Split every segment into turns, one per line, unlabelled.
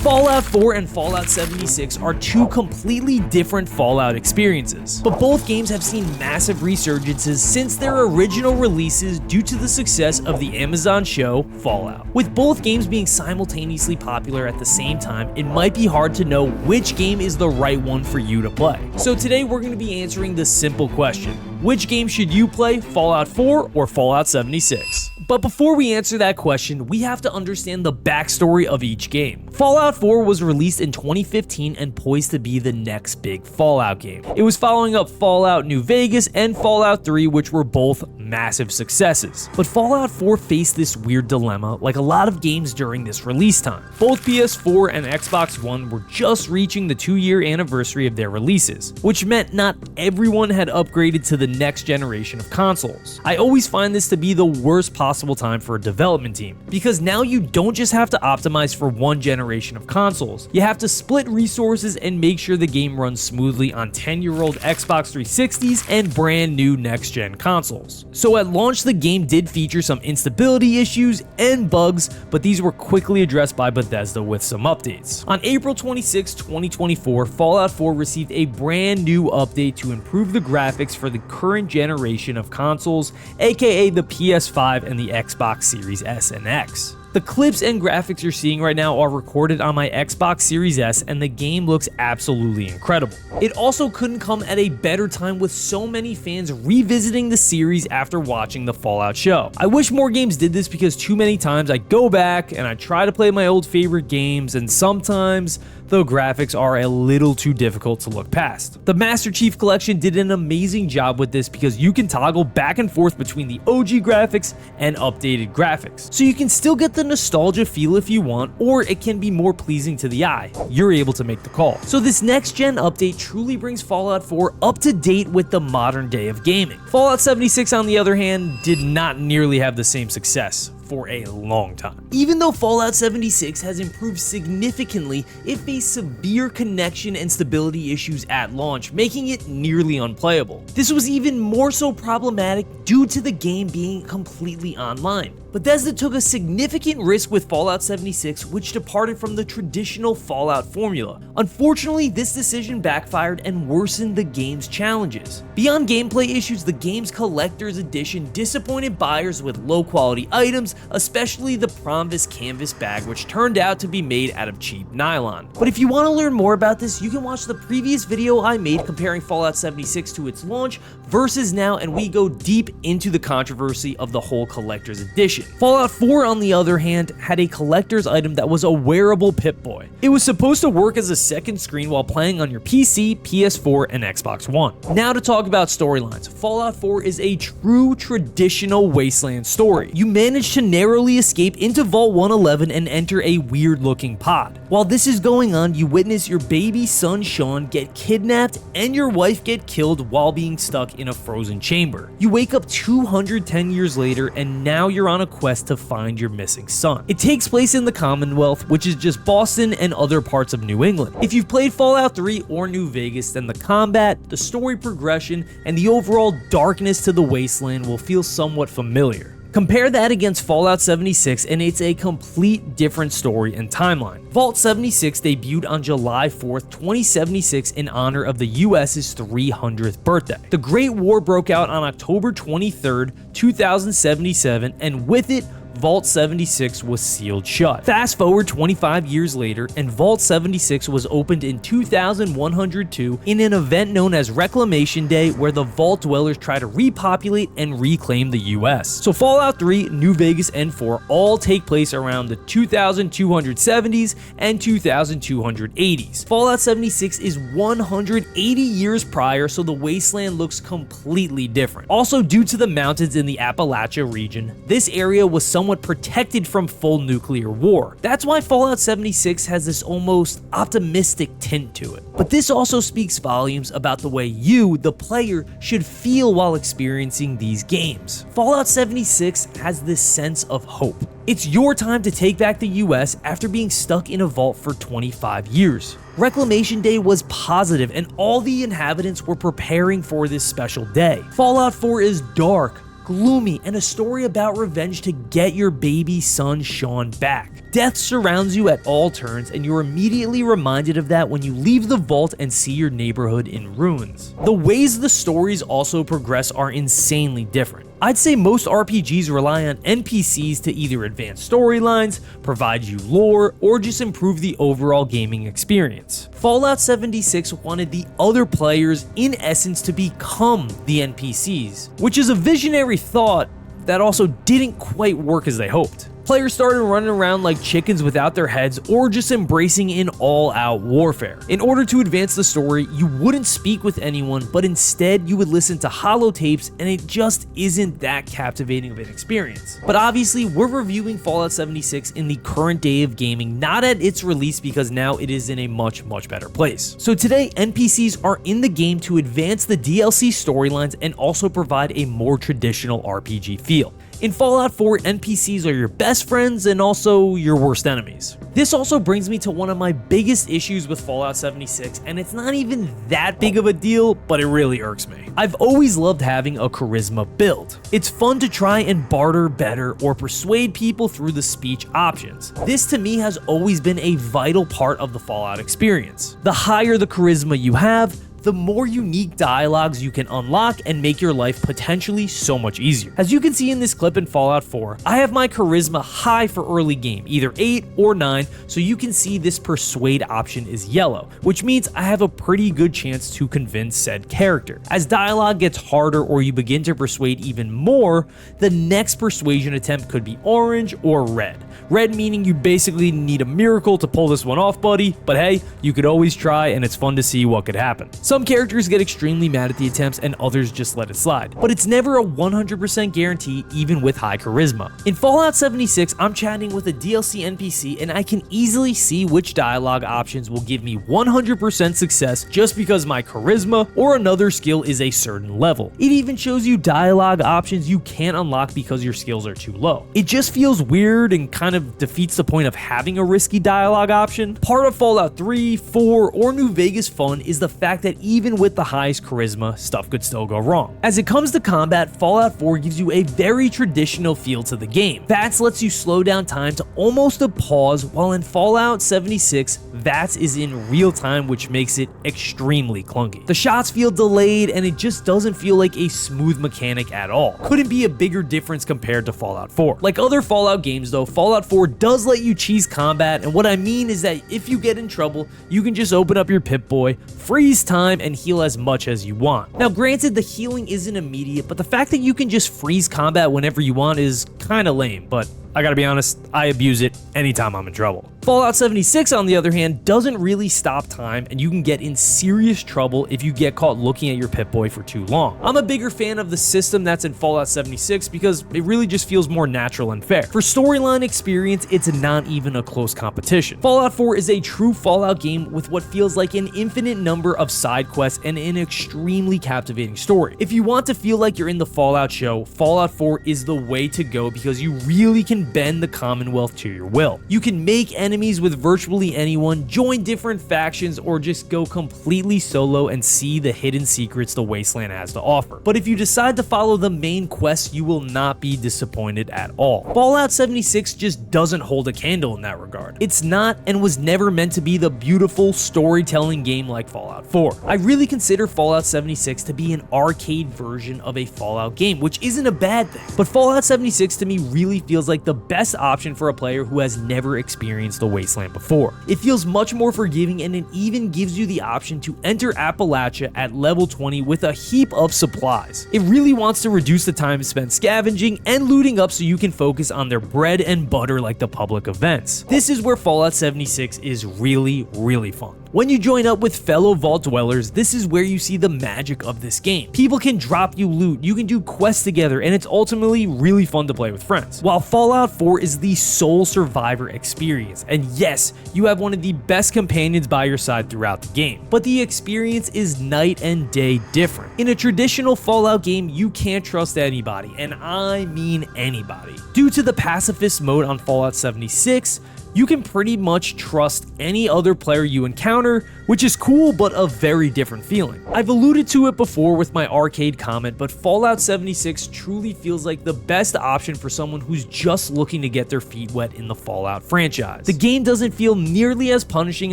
Fallout 4 and Fallout 76 are two completely different Fallout experiences, but both games have seen massive resurgences since their original releases due to the success of the Amazon show Fallout. With both games being simultaneously popular at the same time, it might be hard to know which game is the right one for you to play. So today we're going to be answering the simple question: which game should you play, Fallout 4 or Fallout 76? But before we answer that question, we have to understand the backstory of each game. Fallout 4 was released in 2015 and poised to be the next big Fallout game. It was following up Fallout New Vegas and Fallout 3, which were both massive successes. But Fallout 4 faced this weird dilemma like a lot of games during this release time. Both PS4 and Xbox One were just reaching the 2-year anniversary of their releases, which meant not everyone had upgraded to the next generation of consoles. I always find this to be the worst possible time for a development team, because now you don't just have to optimize for one generation of consoles, you have to split resources and make sure the game runs smoothly on 10-year-old Xbox 360s and brand new next-gen consoles. So at launch, the game did feature some instability issues and bugs, but these were quickly addressed by Bethesda with some updates. On April 26, 2024, Fallout 4 received a brand new update to improve the graphics for the current generation of consoles, aka the PS5 and the Xbox Series S and X. The clips and graphics you're seeing right now are recorded on my Xbox Series S, and the game looks absolutely incredible. It also couldn't come at a better time with so many fans revisiting the series after watching the Fallout show. I wish more games did this, because too many times I go back and I try to play my old favorite games, and sometimes the graphics are a little too difficult to look past. The Master Chief Collection did an amazing job with this, because you can toggle back and forth between the OG graphics and updated graphics. So you can still get the nostalgia feel if you want, or it can be more pleasing to the eye. You're able to make the call. So this next gen update truly brings Fallout 4 up to date with the modern day of gaming. Fallout 76, on the other hand, did not nearly have the same success for a long time. Even though Fallout 76 has improved significantly, it faced severe connection and stability issues at launch, making it nearly unplayable. This was even more so problematic due to the game being completely online. Bethesda took a significant risk with Fallout 76, which departed from the traditional Fallout formula. Unfortunately, this decision backfired and worsened the game's challenges. Beyond gameplay issues, the game's collector's edition disappointed buyers with low-quality items, especially the Promise canvas bag, which turned out to be made out of cheap nylon. But if you want to learn more about this, you can watch the previous video I made comparing Fallout 76 to its launch versus now, and we go deep into the controversy of the whole collector's edition. Fallout 4, on the other hand, had a collector's item that was a wearable Pip-Boy. It was supposed to work as a second screen while playing on your PC, PS4, and Xbox One. Now to talk about storylines. Fallout 4 is a true traditional wasteland story. You manage to narrowly escape into Vault 111 and enter a weird-looking pod. While this is going on, you witness your baby son Sean get kidnapped and your wife get killed while being stuck in a frozen chamber. You wake up 210 years later, and now you're on a quest to find your missing son. It takes place in the Commonwealth, which is just Boston and other parts of New England. If you've played Fallout 3 or New Vegas, then the combat, the story progression, and the overall darkness to the wasteland will feel somewhat familiar. Compare that against Fallout 76 and it's a complete different story and timeline. Vault 76 debuted on July 4th, 2076 in honor of the US's 300th birthday. The Great War broke out on October 23rd, 2077, and with it, Vault 76 was sealed shut. Fast forward 25 years later, and Vault 76 was opened in 2102 in an event known as Reclamation Day, where the Vault dwellers try to repopulate and reclaim the US. So Fallout 3, New Vegas, and 4 all take place around the 2270s and 2280s. Fallout 76 is 180 years prior, so the wasteland looks completely different. Also, due to the mountains in the Appalachia region, this area was somewhat protected from full nuclear war. That's why Fallout 76 has this almost optimistic tint to it. But this also speaks volumes about the way you, the player, should feel while experiencing these games. Fallout 76 has this sense of hope. It's your time to take back the US after being stuck in a vault for 25 years. Reclamation Day was positive, and all the inhabitants were preparing for this special day. Fallout 4 is dark, gloomy, and a story about revenge to get your baby son Sean back. Death surrounds you at all turns, and you're immediately reminded of that when you leave the vault and see your neighborhood in ruins. The ways the stories also progress are insanely different. I'd say most RPGs rely on NPCs to either advance storylines, provide you lore, or just improve the overall gaming experience. Fallout 76 wanted the other players, in essence, to become the NPCs, which is a visionary thought that also didn't quite work as they hoped. Players started running around like chickens without their heads or just embracing an all-out warfare. In order to advance the story, you wouldn't speak with anyone, but instead you would listen to holotapes, and it just isn't that captivating of an experience. But obviously, we're reviewing Fallout 76 in the current day of gaming, not at its release, because now it is in a much better place. So today, NPCs are in the game to advance the DLC storylines and also provide a more traditional RPG feel. In Fallout 4, NPCs are your best friends and also your worst enemies. This also brings me to one of my biggest issues with Fallout 76, and it's not even that big of a deal, but it really irks me. I've always loved having a charisma build. It's fun to try and barter better or persuade people through the speech options. This to me has always been a vital part of the Fallout experience. The higher the charisma you have, the more unique dialogues you can unlock and make your life potentially so much easier. As you can see in this clip in Fallout 4, I have my charisma high for early game, either 8 or 9, so you can see this persuade option is yellow, which means I have a pretty good chance to convince said character. As dialogue gets harder or you begin to persuade even more, the next persuasion attempt could be orange or red. Red meaning you basically need a miracle to pull this one off, buddy, but hey, you could always try and it's fun to see what could happen. Some characters get extremely mad at the attempts and others just let it slide, but it's never a 100% guarantee even with high charisma. In Fallout 76, I'm chatting with a DLC NPC and I can easily see which dialogue options will give me 100% success just because my charisma or another skill is a certain level. It even shows you dialogue options you can't unlock because your skills are too low. It just feels weird and kind of defeats the point of having a risky dialogue option. Part of Fallout 3, 4, or New Vegas fun is the fact that even with the highest charisma, stuff could still go wrong. As it comes to combat, Fallout 4 gives you a very traditional feel to the game. VATS lets you slow down time to almost a pause, while in Fallout 76, VATS is in real time, which makes it extremely clunky. The shots feel delayed and it just doesn't feel like a smooth mechanic at all. Couldn't be a bigger difference compared to Fallout 4. Like other Fallout games though, Fallout 4 does let you cheese combat, and what I mean is that if you get in trouble, you can just open up your Pip-Boy, freeze time, and heal as much as you want. Now granted, the healing isn't immediate, but the fact that you can just freeze combat whenever you want is kinda lame, but I gotta be honest, I abuse it anytime I'm in trouble. Fallout 76, on the other hand, doesn't really stop time, and you can get in serious trouble if you get caught looking at your Pip-Boy for too long. I'm a bigger fan of the system that's in Fallout 76 because it really just feels more natural and fair. For storyline experience, it's not even a close competition. Fallout 4 is a true Fallout game with what feels like an infinite number of side quests and an extremely captivating story. If you want to feel like you're in the Fallout show, Fallout 4 is the way to go because you really can bend the Commonwealth to your will. You can make enemies with virtually anyone, join different factions, or just go completely solo and see the hidden secrets the Wasteland has to offer. But if you decide to follow the main quest, you will not be disappointed at all. Fallout 76 just doesn't hold a candle in that regard. It's not and was never meant to be the beautiful storytelling game like Fallout 4. I really consider Fallout 76 to be an arcade version of a Fallout game, which isn't a bad thing. But Fallout 76 to me really feels like the best option for a player who has never experienced the Wasteland before. It feels much more forgiving, and it even gives you the option to enter Appalachia at level 20 with a heap of supplies. It really wants to reduce the time spent scavenging and looting up so you can focus on their bread and butter like the public events. This is where Fallout 76 is really fun. When you join up with fellow vault dwellers, this is where you see the magic of this game. People can drop you loot, you can do quests together, and it's ultimately really fun to play with friends. While Fallout 4 is the sole survivor experience, and yes, you have one of the best companions by your side throughout the game, but the experience is night and day different. In a traditional Fallout game, you can't trust anybody, and I mean anybody. Due to the pacifist mode on Fallout 76, You can pretty much trust any other player you encounter, which is cool but a very different feeling. I've alluded to it before with my arcade comment, but Fallout 76 truly feels like the best option for someone who's just looking to get their feet wet in the Fallout franchise. The game doesn't feel nearly as punishing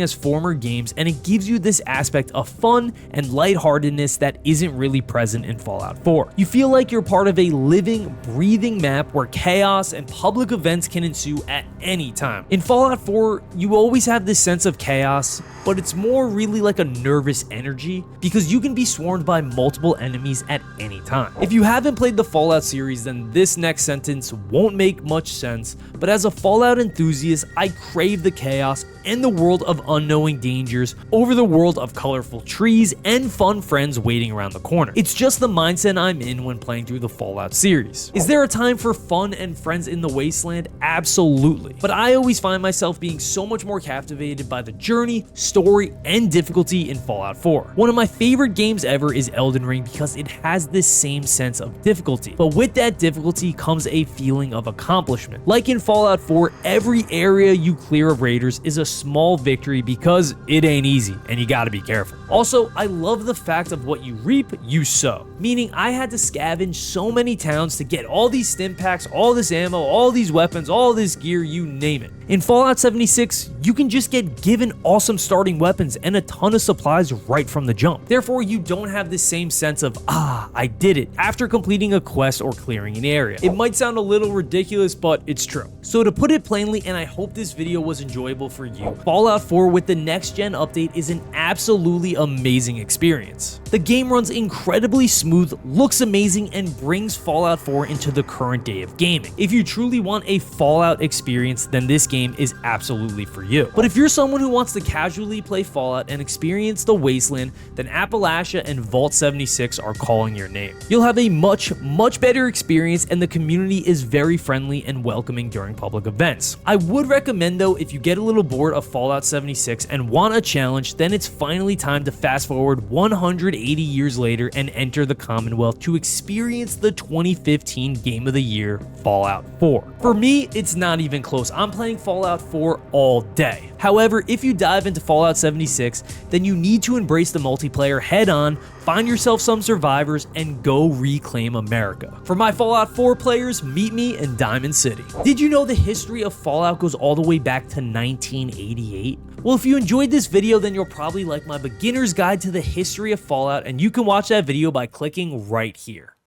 as former games, and it gives you this aspect of fun and lightheartedness that isn't really present in Fallout 4. You feel like you're part of a living, breathing map where chaos and public events can ensue at any time. In Fallout 4, you always have this sense of chaos, but it's more really like a nervous energy because you can be swarmed by multiple enemies at any time. If you haven't played the Fallout series, then this next sentence won't make much sense, but as a Fallout enthusiast, I crave the chaos and the world of unknowing dangers over the world of colorful trees and fun friends waiting around the corner. It's just the mindset I'm in when playing through the Fallout series. Is there a time for fun and friends in the wasteland? Absolutely. But I always find myself being so much more captivated by the journey, story, and difficulty in Fallout 4. One of my favorite games ever is Elden Ring because it has this same sense of difficulty, but with that difficulty comes a feeling of accomplishment. Like in Fallout 4, every area you clear of raiders is a small victory because it ain't easy and you gotta be careful. Also, I love the fact of what you reap, you sow. Meaning I had to scavenge so many towns to get all these stim packs, all this ammo, all these weapons, all this gear, you name it. In Fallout 76, you can just get given awesome starting weapons and a ton of supplies right from the jump. Therefore, you don't have this same sense of, I did it, after completing a quest or clearing an area. It might sound a little ridiculous, but it's true. So to put it plainly, and I hope this video was enjoyable for you, Fallout 4 with the next gen update is an absolutely amazing experience. The game runs incredibly smooth, looks amazing, and brings Fallout 4 into the current day of gaming. If you truly want a Fallout experience, then this game is absolutely for you. But if you're someone who wants to casually play Fallout and experience the wasteland, then Appalachia and Vault 76 are calling your name. You'll have a much better experience, and the community is very friendly and welcoming during public events. I would recommend though, if you get a little bored of Fallout 76 and want a challenge, then it's finally time to fast forward 180 years later and enter the Commonwealth to experience the 2015 Game of the Year, Fallout 4. For me, it's not even close. I'm playing Fallout 4 all day. However, if you dive into Fallout 76, then you need to embrace the multiplayer head on, find yourself some survivors, and go reclaim America. For my Fallout 4 players, meet me in Diamond City. Did you know the history of Fallout goes all the way back to 1988? Well, if you enjoyed this video, then you'll probably like my beginner's guide to the history of Fallout, and you can watch that video by clicking right here.